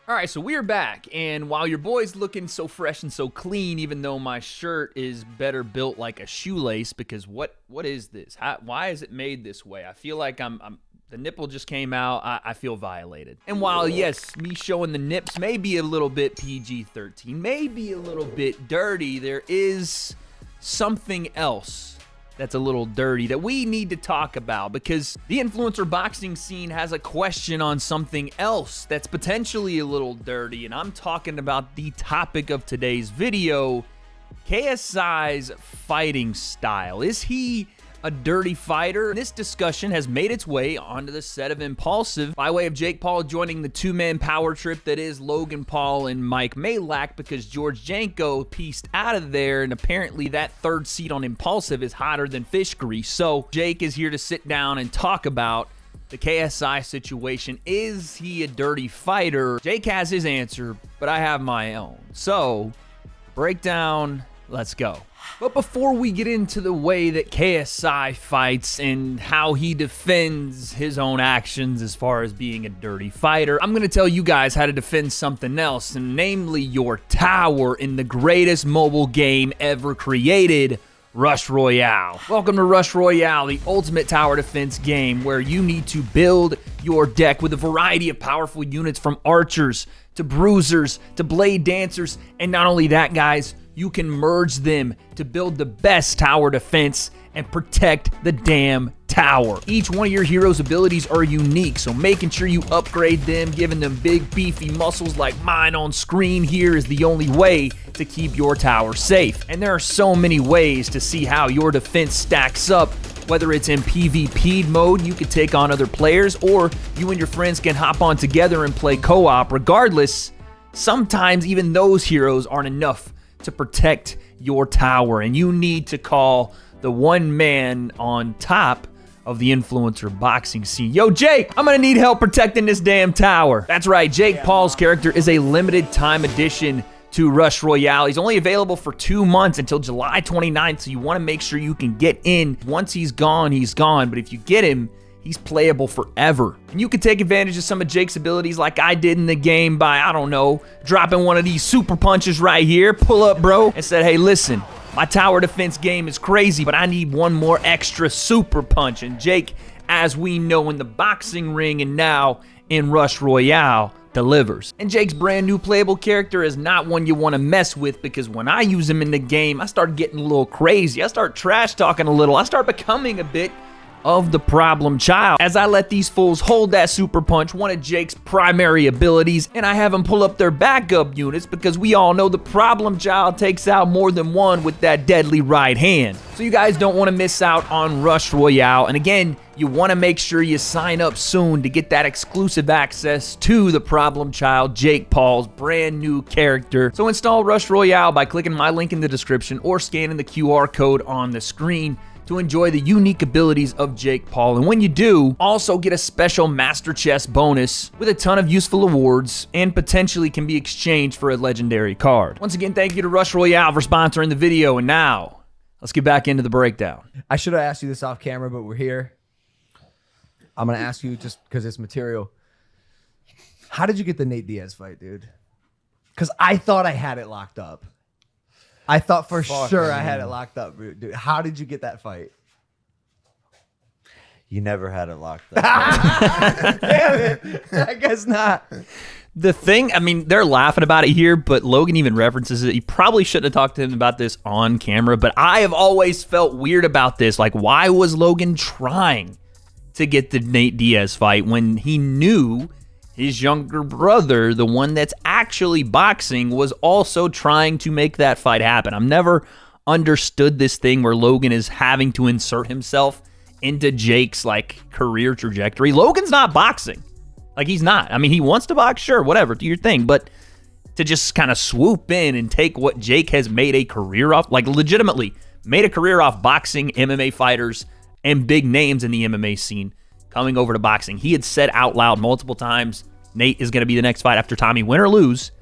All right, so we're back, and while your boy's looking so fresh and so clean, even though my shirt is better built like a shoelace, because what is this? Why is it made this way? I feel like the nipple just came out. I feel violated. And while, yes, me showing the nips may be a little bit PG-13, maybe a little bit dirty, there is something else that's a little dirty that we need to talk about, because the influencer boxing scene has a question on something else that's potentially a little dirty, and I'm talking about the topic of today's video, KSI's fighting style. Is he a dirty fighter? This discussion has made its way onto the set of Impulsive by way of Jake Paul joining the two-man power trip that is Logan Paul and Mike Malak, because George Janko pieced out of there, and apparently that third seat on Impulsive is hotter than fish grease. So Jake is here to sit down and talk about the KSI situation. Is he a dirty fighter? Jake has his answer, but I have my own. So, breakdown, let's go. But before we get into the way that KSI fights and how he defends his own actions as far as being a dirty fighter, I'm going to tell you guys how to defend something else, and namely your tower in the greatest mobile game ever created, Rush Royale. Welcome to Rush Royale, the ultimate tower defense game where you need to build your deck with a variety of powerful units, from archers to bruisers to blade dancers, and not only that, guys, you can merge them to build the best tower defense and protect the damn tower. Each one of your hero's abilities are unique, so making sure you upgrade them, giving them big beefy muscles like mine on screen here, is the only way to keep your tower safe. And there are so many ways to see how your defense stacks up, whether it's in PvP mode, you can take on other players, or you and your friends can hop on together and play co-op. Regardless, sometimes even those heroes aren't enough to protect your tower, and you need to call the one man on top of the influencer boxing scene. Yo, Jake, I'm gonna need help protecting this damn tower. That's right, Jake Paul's character is a limited time addition to Rush Royale. He's only available for 2 months until July 29th, so you wanna make sure you can get in. Once he's gone, but if you get him, he's playable forever. And you can take advantage of some of Jake's abilities like I did in the game by, I don't know, dropping one of these super punches right here, pull up, bro, and said, hey, listen, my tower defense game is crazy, but I need one more extra super punch. And Jake, as we know in the boxing ring and now in Rush Royale, delivers. And Jake's brand new playable character is not one you want to mess with, because when I use him in the game, I start getting a little crazy. I start trash talking a little. I start becoming a bit of the problem child, as I let these fools hold that super punch, one of Jake's primary abilities, and I have them pull up their backup units, because we all know the problem child takes out more than one with that deadly right hand. So you guys don't want to miss out on Rush Royale, and again, you want to make sure you sign up soon to get that exclusive access to the problem child, Jake Paul's brand new character. So install Rush Royale by clicking my link in the description or scanning the QR code on the screen to enjoy the unique abilities of Jake Paul. And when you do, also get a special Master Chest bonus with a ton of useful awards, and potentially can be exchanged for a legendary card. Once again, thank you to Rush Royale for sponsoring the video, and now, let's get back into the breakdown. I should have asked you this off camera, but we're here. I'm going to ask you just because it's material. How did you get the Nate Diaz fight, dude? Because I thought I had it locked up. I thought for sure I had it locked up, dude. How did you get that fight? You never had it locked up. Damn it. I guess not. The thing, I mean, they're laughing about it here, but Logan even references it. He probably shouldn't have talked to him about this on camera, but I have always felt weird about this. Like, why was Logan trying to get the Nate Diaz fight when he knew his younger brother, the one that's actually boxing, was also trying to make that fight happen? I've never understood this thing where Logan is having to insert himself into Jake's, like, career trajectory. Logan's not boxing. Like, he's not. I mean, he wants to box, sure, whatever, do your thing. But to just kind of swoop in and take what Jake has made a career off, like legitimately made a career off boxing, MMA fighters, and big names in the MMA scene, coming over to boxing. He had said out loud multiple times, Nate is going to be the next fight after Tommy, win or lose.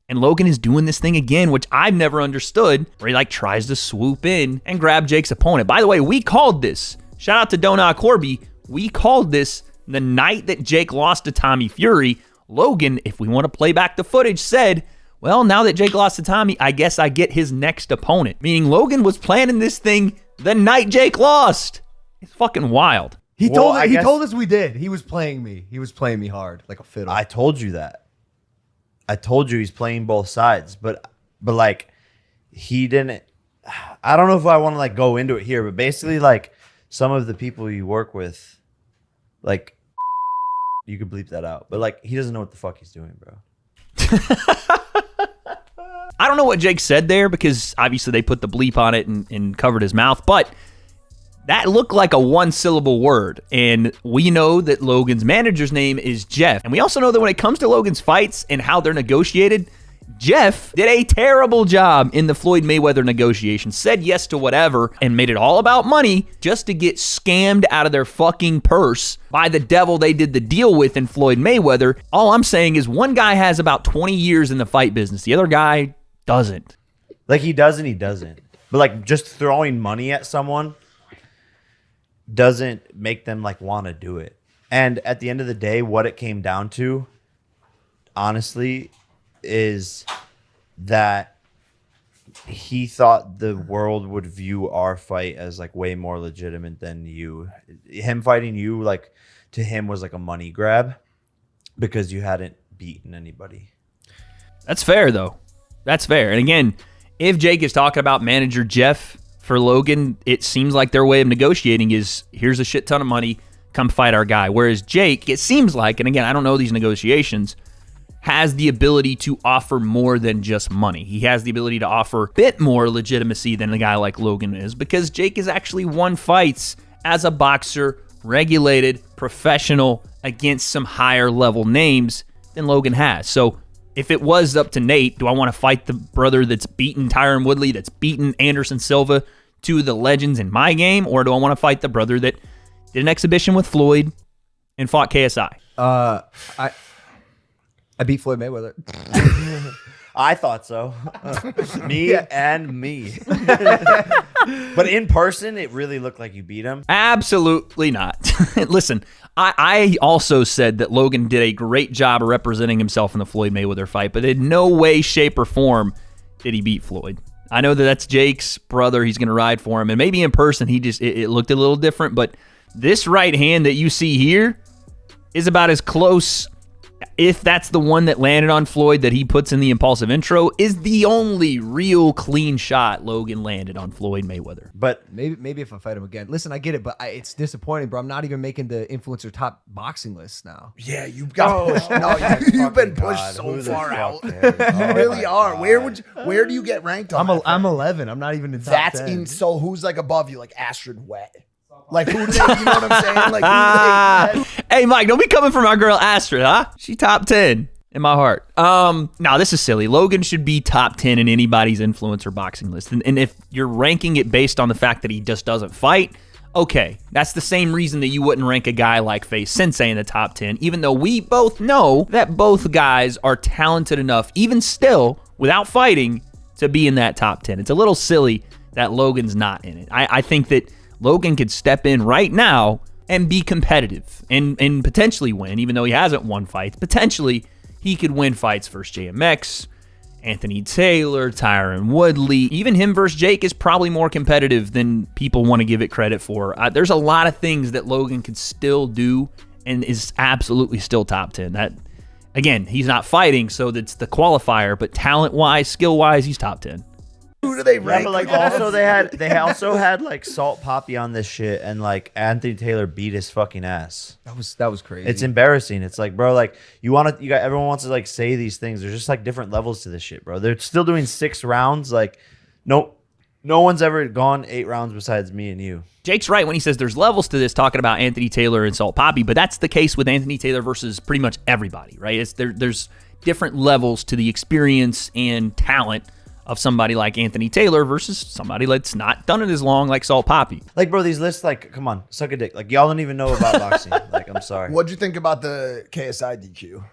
And Logan is doing this thing again, which I've never understood, where he like tries to swoop in and grab Jake's opponent. By the way, we called this. Shout out to Donut Corby. We called this the night that Jake lost to Tommy Fury Logan, if we want to play back the footage, said, well, now that Jake lost to Tommy, I guess I get his next opponent. Meaning Logan was planning this thing the night Jake lost. It's fucking wild. He told us we did. He was playing me. He was playing me hard, like a fiddle. I told you that. I told you he's playing both sides, but like he didn't. I don't know if I want to like go into it here, but basically like some of the people you work with, like you could bleep that out, but like he doesn't know what the fuck he's doing, bro. I don't know what Jake said there because obviously they put the bleep on it and covered his mouth, but that looked like a one-syllable word, and we know that Logan's manager's name is Jeff. And we also know that when it comes to Logan's fights and how they're negotiated, Jeff did a terrible job in the Floyd Mayweather negotiation, said yes to whatever, and made it all about money just to get scammed out of their fucking purse by the devil they did the deal with in Floyd Mayweather. All I'm saying is one guy has about 20 years in the fight business. The other guy doesn't. Like he does and he doesn't. But like just throwing money at someone doesn't make them like want to do it. And at the end of the day, what it came down to, honestly, is that he thought the world would view our fight as like way more legitimate than you. Him fighting you, like to him was like a money grab because you hadn't beaten anybody. That's fair though. That's fair. And again, if Jake is talking about manager Jeff for Logan, it seems like their way of negotiating is here's a shit ton of money, come fight our guy. Whereas Jake, it seems like, and again, I don't know these negotiations, has the ability to offer more than just money. He has the ability to offer a bit more legitimacy than a guy like Logan is because Jake has actually won fights as a boxer, regulated, professional, against some higher level names than Logan has. So if it was up to Nate, do I want to fight the brother that's beaten Tyron Woodley, that's beaten Anderson Silva, two of the legends in my game, or do I want to fight the brother that did an exhibition with Floyd and fought KSI? I beat Floyd Mayweather. I thought so. And me. But in person, it really looked like you beat him. Absolutely not. Listen, I also said that Logan did a great job of representing himself in the Floyd Mayweather fight, but in no way, shape, or form did he beat Floyd. I know that that's Jake's brother. He's going to ride for him. And maybe in person, it looked a little different, but this right hand that you see here is about as close, if that's the one that landed on Floyd that he puts in the impulsive intro, is the only real clean shot Logan landed on Floyd Mayweather. But maybe if I fight him again. Listen, I get it, but it's disappointing, bro. I'm not even making the influencer top boxing list now. Yeah, you got pushed. No, you've been pushed so far out. You really are. Where do you get ranked on? I'm 11. I'm not even in top That's 10. in. So who's like above you? Like Astrid Wet. Like who do they, you know what I'm saying? Like who do they, Hey Mike, don't be coming from our girl Astrid, huh? She top 10 in my heart. No, this is silly. Logan should be top 10 in anybody's influencer boxing list. And if you're ranking it based on the fact that he just doesn't fight, okay. That's the same reason that you wouldn't rank a guy like Face Sensei in the top 10, even though we both know that both guys are talented enough, even still, without fighting, to be in that top 10. It's a little silly that Logan's not in it. I think that Logan could step in right now and be competitive and potentially win, even though he hasn't won fights. Potentially, he could win fights versus JMX, Anthony Taylor, Tyron Woodley. Even him versus Jake is probably more competitive than people want to give it credit for. There's a lot of things that Logan could still do and is absolutely still top 10. That, again, he's not fighting, so that's the qualifier, but talent-wise, skill-wise, he's top 10. who do they rank? Yeah, but like also they also had like Salt Poppy on this shit, and like Anthony Taylor beat his fucking ass. That was crazy. It's embarrassing. It's like, bro, like everyone wants to like say these things. There's just like different levels to this shit, bro. They're still doing 6 rounds. Like, no one's ever gone 8 rounds besides me and you. Jake's right when he says there's levels to this, talking about Anthony Taylor and Salt Poppy, but that's the case with Anthony Taylor versus pretty much everybody, right? There's different levels to the experience and talent of somebody like Anthony Taylor versus somebody that's not done it as long like Salt Poppy. Like, bro, these lists, like, come on, suck a dick. Like, y'all don't even know about boxing. Like, I'm sorry. What'd you think about the KSI DQ?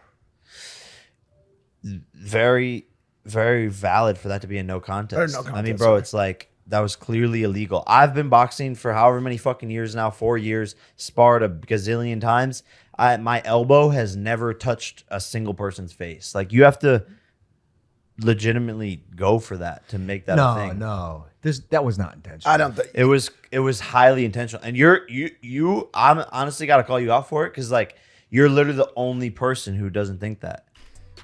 Very, very valid for that to be a no contest. Or no contest, I mean, bro, sorry. it's like, that was clearly illegal. I've been boxing for however many fucking years now, 4 years, sparred a gazillion times. my elbow has never touched a single person's face. Like, you have to legitimately go for that to make that a thing. No. That was not intentional. I don't think It was highly intentional. And you I'm honestly got to call you out for it, because like, you're literally the only person who doesn't think that.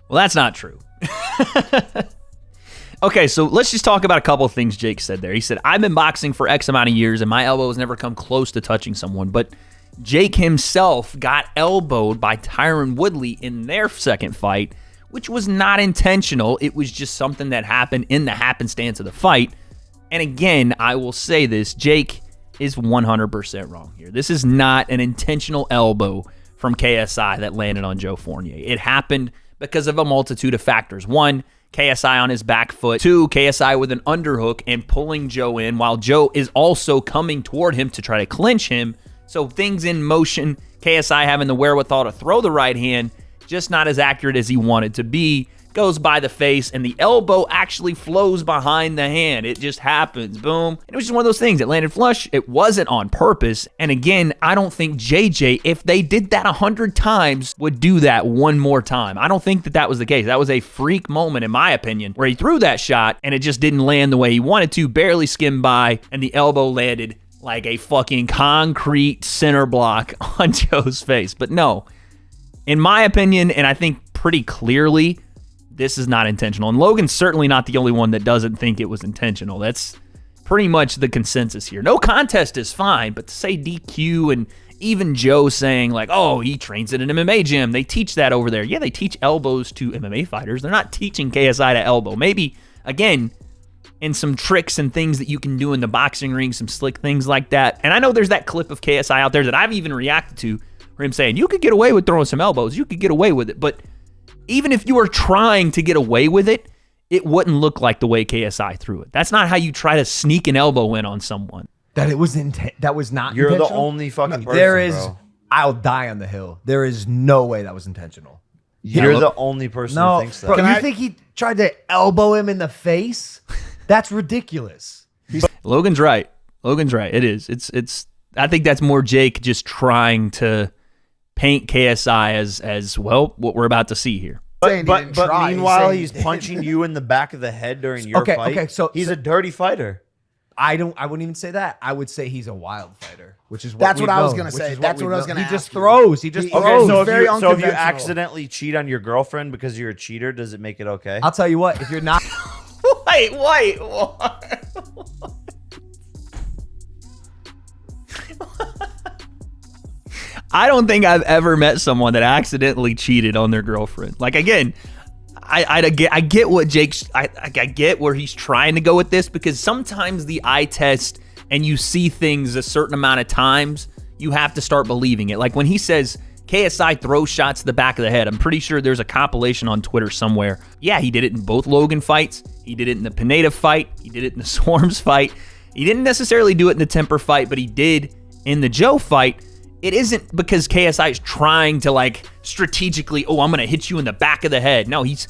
Well, that's not true. Okay, so let's just talk about a couple of things Jake said there. He said, I've been boxing for X amount of years and my elbow has never come close to touching someone. But Jake himself got elbowed by Tyron Woodley in their second fight, which was not intentional. It was just something that happened in the happenstance of the fight. And again, I will say this, Jake is 100% wrong here. This is not an intentional elbow from KSI that landed on Joe Fournier. It happened because of a multitude of factors. One, KSI on his back foot. Two, KSI with an underhook and pulling Joe in while Joe is also coming toward him to try to clinch him. So things in motion, KSI having the wherewithal to throw the right hand, just not as accurate as he wanted to be, goes by the face, and the elbow actually flows behind the hand. It just happens. Boom. And it was just one of those things. It landed flush. It wasn't on purpose. And again, I don't think JJ, if they did that 100 times, would do that one more time. I don't think that was the case. That was a freak moment, in my opinion, where he threw that shot, and it just didn't land the way he wanted to, barely skimmed by, and the elbow landed like a fucking concrete center block on Joe's face. But no, in my opinion, and I think pretty clearly, this is not intentional. And Logan's certainly not the only one that doesn't think it was intentional. That's pretty much the consensus here. No contest is fine, but to say DQ, and even Joe saying like, oh, he trains at an MMA gym. They teach that over there. Yeah, they teach elbows to MMA fighters. They're not teaching KSI to elbow. Maybe, again, in some tricks and things that you can do in the boxing ring, some slick things like that. And I know there's that clip of KSI out there that I've even reacted to where him saying, you could get away with throwing some elbows. You could get away with it. But even if you were trying to get away with it, it wouldn't look like the way KSI threw it. That's not how you try to sneak an elbow in on someone. That was not You're intentional? the only fucking person, There is, bro. I'll die on the hill. There is no way that was intentional. You're the only person who thinks that. Bro, you think he tried to elbow him in the face? That's ridiculous. Logan's right. Logan's right. It is. It's. I think that's more Jake just trying to paint KSI as well what we're about to see here. But meanwhile, he's punching you in the back of the head during your fight. Okay, so he's a dirty fighter. I wouldn't even say that. I would say he's a wild fighter, which is what That's what I was known, gonna which say. is That's we what I was know. gonna He just ask you. throws. He just throws. Okay, so very if you unconventional. accidentally cheat on your girlfriend because you're a cheater, does it make it okay? I'll tell you what. If you're not, Wait, what? I don't think I've ever met someone that accidentally cheated on their girlfriend. Like, again, I get what Jake's, I get where he's trying to go with this, because sometimes the eye test and you see things a certain amount of times, you have to start believing it. Like when he says KSI throws shots to the back of the head, I'm pretty sure there's a compilation on Twitter somewhere. Yeah, he did it in both Logan fights. He did it in the Pineda fight. He did it in the Swarms fight. He didn't necessarily do it in the Temper fight, but he did in the Joe fight. It isn't because KSI is trying to like strategically, oh, I'm going to hit you in the back of the head. No, he's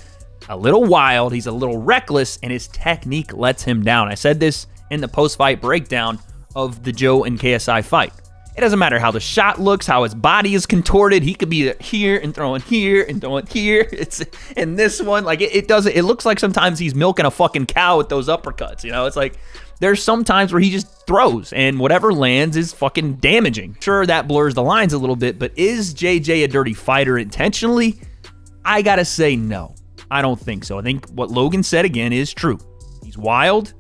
a little wild. He's a little reckless, and his technique lets him down. I said this in the post-fight breakdown of the Joe and KSI fight. It doesn't matter how the shot looks, how his body is contorted. He could be here and throwing here and throwing here. It's in this one. Like it doesn't. It looks like sometimes he's milking a fucking cow with those uppercuts. You know, it's like there's some times where he just throws and whatever lands is fucking damaging. Sure, that blurs the lines a little bit, but is JJ a dirty fighter intentionally? I gotta say no. I don't think so. I think what Logan said again is true. He's wild.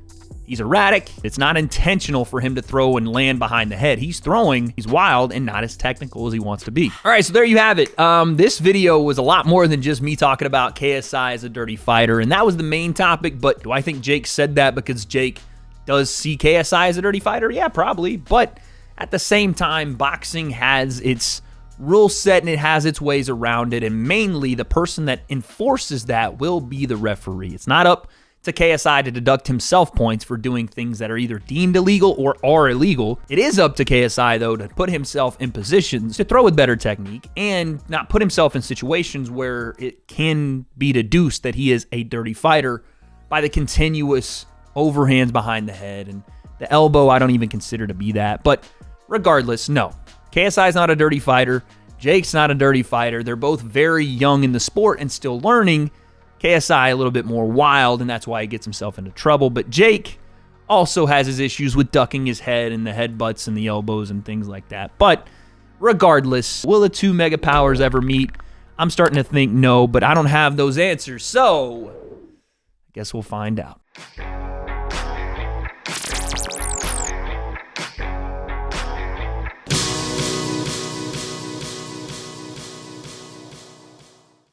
He's erratic. It's not intentional for him to throw and land behind the head. He's throwing. He's wild and not as technical as he wants to be. All right, so there you have it. This video was a lot more than just me talking about KSI as a dirty fighter, and that was the main topic. But do I think Jake said that because Jake does see KSI as a dirty fighter? Yeah, probably. But at the same time, boxing has its rule set and it has its ways around it, and mainly the person that enforces that will be the referee. It's not up to KSI to deduct himself points for doing things that are either deemed illegal or are illegal. It is up to KSI, though, to put himself in positions to throw with better technique and not put himself in situations where it can be deduced that he is a dirty fighter by the continuous overhands behind the head, and the elbow I don't even consider to be that. But regardless, no. KSI is not a dirty fighter. Jake's not a dirty fighter. They're both very young in the sport and still learning. KSI a little bit more wild, and that's why he gets himself into trouble. But Jake also has his issues with ducking his head and the headbutts and the elbows and things like that. But regardless, will the two mega powers ever meet? I'm starting to think no, but I don't have those answers. So I guess we'll find out.